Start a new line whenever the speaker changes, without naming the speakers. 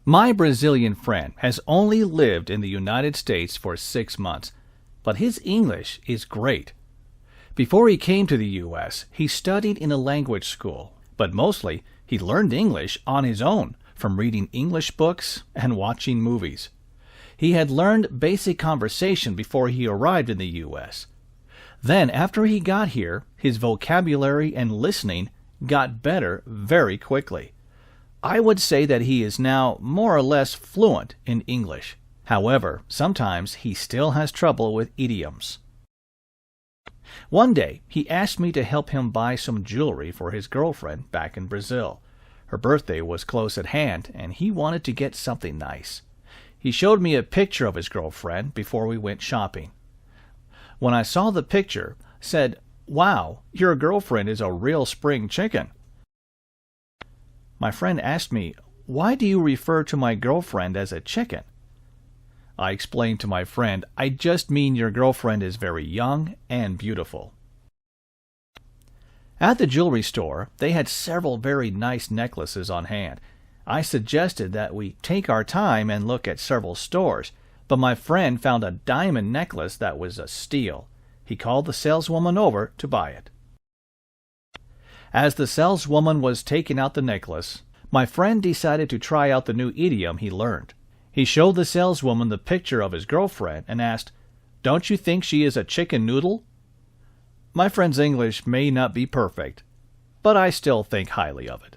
My Brazilian friend has only lived in the United States for 6 months, but his English is great. Before he came to the U.S., he studied in a language school, but mostly he learned English on his own from reading English books and watching movies. He had learned basic conversation before he arrived in the U.S. Then, after he got here, his vocabulary and listening got better very quickly. I would say that he is now more or less fluent in English. However, sometimes he still has trouble with idioms. One day, he asked me to help him buy some jewelry for his girlfriend back in Brazil. Her birthday was close at hand, and he wanted to get something nice. He showed me a picture of his girlfriend before we went shopping. When I saw the picture, said, "Wow, your girlfriend is a real spring chicken." My friend asked me, "Why do you refer to my girlfriend as a chicken?" I explained to my friend, "I just mean your girlfriend is very young and beautiful." At the jewelry store, they had several very nice necklaces on hand. I suggested that we take our time and look at several stores, but my friend found a diamond necklace that was a steal. He called the saleswoman over to buy it. As the saleswoman was taking out the necklace, my friend decided to try out the new idiom he learned. He showed the saleswoman the picture of his girlfriend and asked, "Don't you think she is a chicken noodle?" My friend's English may not be perfect, but I still think highly of it.